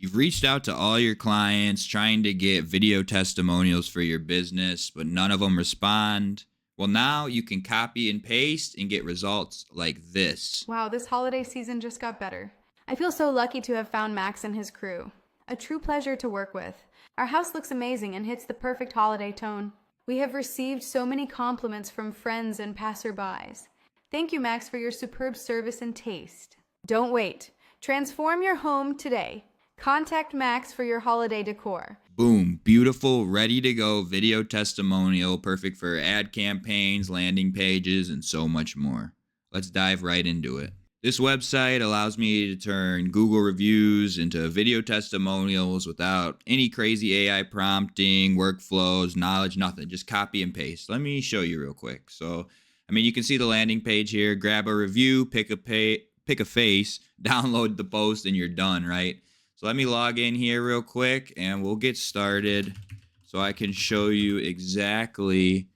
You've reached out to all your clients trying to get video testimonials for your business, but none of them respond. Well, now you can copy and paste and get results like this. Wow, this holiday season just got better. I feel so lucky to have found Max and his crew. A true pleasure to work with. Our house looks amazing and hits the perfect holiday tone. We have received so many compliments from friends and passerbys. Thank you, Max, for your superb service and taste. Don't wait. Transform your home today. Contact Max for your holiday decor. Boom, beautiful, ready to go video testimonial, perfect for ad campaigns, landing pages, and so much more. Let's dive right into it. This website allows me to turn Google reviews into video testimonials without any crazy AI prompting, workflows, knowledge, nothing. Just copy and paste. Let me show you real quick. So, you can see the landing page here. Grab a review, pick a face, download the post, and you're done, right? So let me log in here real quick and we'll get started so I can show you exactly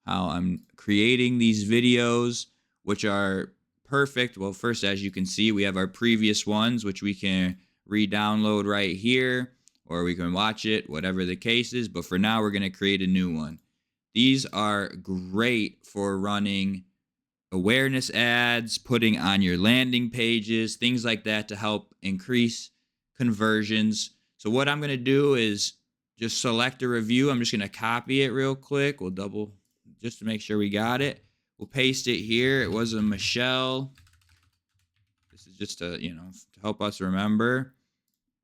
how I'm creating these videos, which are perfect. Well, first, as you can see, we have our previous ones, which we can re-download right here, or we can watch it, whatever the case is. But for now, we're going to create a new one. These are great for running awareness ads, putting on your landing pages, things like that to help increase conversions. So what I'm going to do is just select a review. I'm just going to copy it real quick. We'll double just to make sure we got it. We'll paste it here. It was a Michelle. This is just to, to help us remember.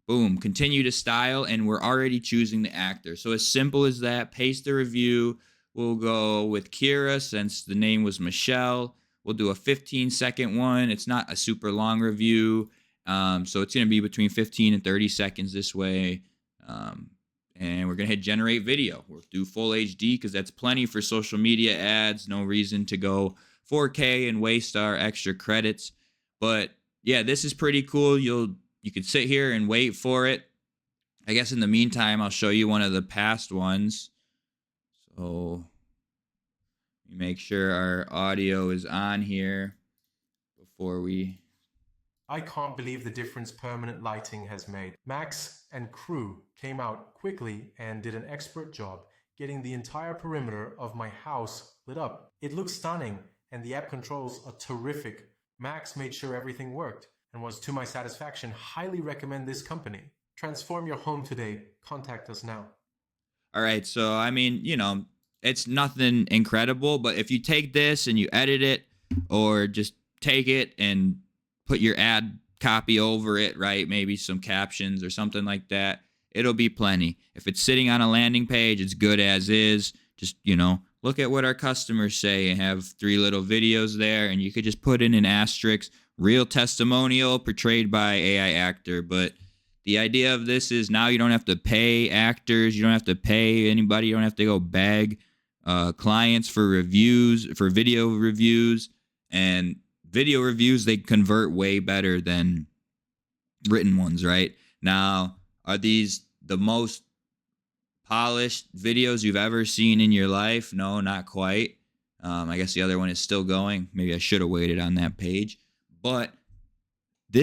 Boom, continue to style, and we're already choosing the actor. So as simple as that, paste the review. We'll go with Kira since the name was Michelle. We'll do a 15-second one. It's not a super long review. So it's going to be between 15 and 30 seconds this way. And we're going to hit generate video. We'll do full HD because that's plenty for social media ads. No reason to go 4K and waste our extra credits. But yeah, this is pretty cool. You could sit here and wait for it. I guess in the meantime, I'll show you one of the past ones. So make sure our audio is on here before we... I can't believe the difference permanent lighting has made. Max and crew came out quickly and did an expert job getting the entire perimeter of my house lit up. It looks stunning and the app controls are terrific. Max made sure everything worked and was to my satisfaction. Highly recommend this company. Transform your home today. Contact us now. All right, so it's nothing incredible, but if you take this and you edit it or just take it and put your ad copy over it, right? Maybe some captions or something like that. It'll be plenty. If it's sitting on a landing page, it's good as is. Just, look at what our customers say and have 3 little videos there. And you could just put in an asterisk, real testimonial portrayed by AI actor. But the idea of this is now you don't have to pay actors. You don't have to pay anybody. You don't have to go beg clients for reviews, for video reviews. And video reviews, they convert way better than written ones, right? Now, are these the most polished videos you've ever seen in your life? No, not quite. I guess the other one is still going. Maybe I should have waited on that page. But they're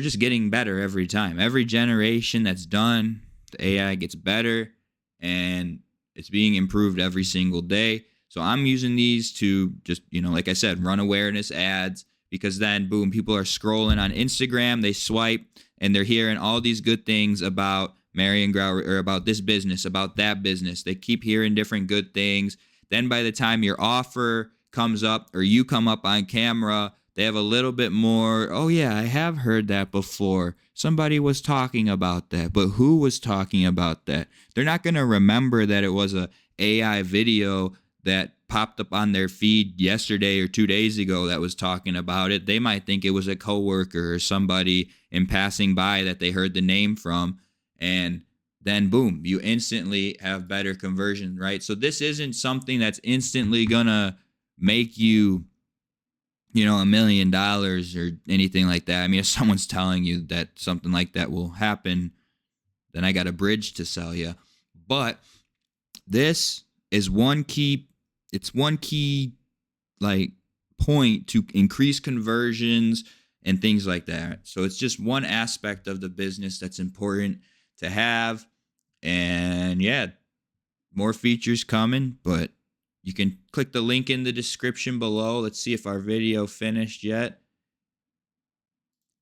just getting better every time. Every generation that's done, the AI gets better, and it's being improved every single day. So I'm using these to just, like I said, run awareness ads, because then, boom, people are scrolling on Instagram, they swipe, and they're hearing all these good things about Marion Grauer, or about this business, about that business. They keep hearing different good things. Then by the time your offer comes up or you come up on camera, they have a little bit more, oh yeah, I have heard that before. Somebody was talking about that, but who was talking about that? They're not going to remember that it was a AI video that popped up on their feed yesterday or 2 days ago that was talking about it. They might think it was a coworker or somebody in passing by that they heard the name from. And then boom, you instantly have better conversion, right? So this isn't something that's instantly gonna make you, $1 million or anything like that. I mean, if someone's telling you that something like that will happen, then I got a bridge to sell you. But this is one key point to increase conversions, and things like that. So it's just one aspect of the business that's important to have. And yeah, more features coming, but you can click the link in the description below. Let's see if our video finished yet.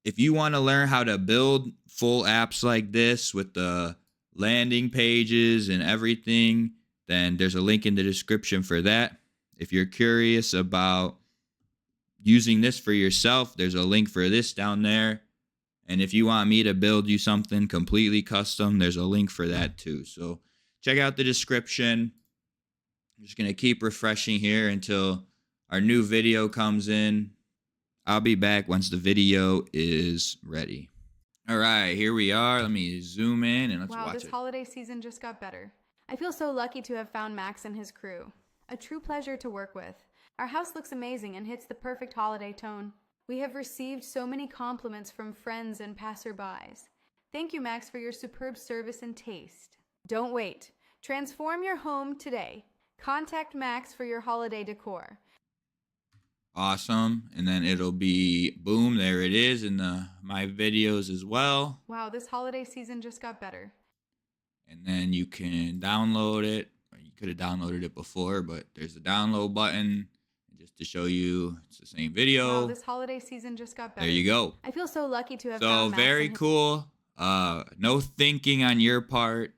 If you want to learn how to build full apps like this with the landing pages and everything, then there's a link in the description for that. If you're curious about using this for yourself, there's a link for this down there. And if you want me to build you something completely custom, there's a link for that too. So check out the description. I'm just going to keep refreshing here until our new video comes in. I'll be back once the video is ready. All right, here we are. Let me zoom in and let's Wow, watch this it. holiday season just got better. I feel so lucky to have found Max and his crew. A true pleasure to work with. Our house looks amazing and hits the perfect holiday tone. We have received so many compliments from friends and passerbys. Thank you, Max, for your superb service and taste. Don't wait. Transform your home today. Contact Max for your holiday decor. Awesome. And then it'll be boom, there it is in my videos as well. Wow, this holiday season just got better. And then you can download it. Or you could have downloaded it before, but there's a download button just to show you it's the same video. Wow, this holiday season just got better. There you go. I feel so lucky to have So found Max very and cool. No thinking on your part,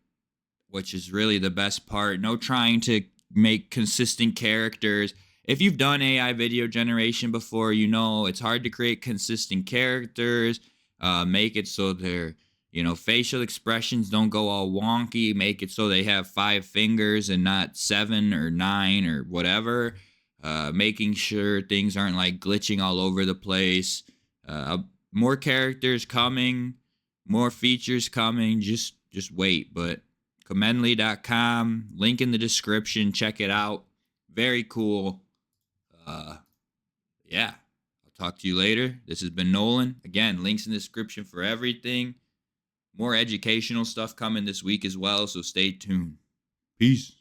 which is really the best part. No trying to make consistent characters. If you've done AI video generation before, you know it's hard to create consistent characters. Make it so their facial expressions don't go all wonky. Make it so they have 5 fingers and not 7 or 9 or whatever. Making sure things aren't like glitching all over the place. More characters coming, more features coming. Just wait. But Commendly.com, link in the description. Check it out. Very cool. Yeah, I'll talk to you later. This has been Nolan. Again, links in the description for everything. More educational stuff coming this week as well, so stay tuned. Peace.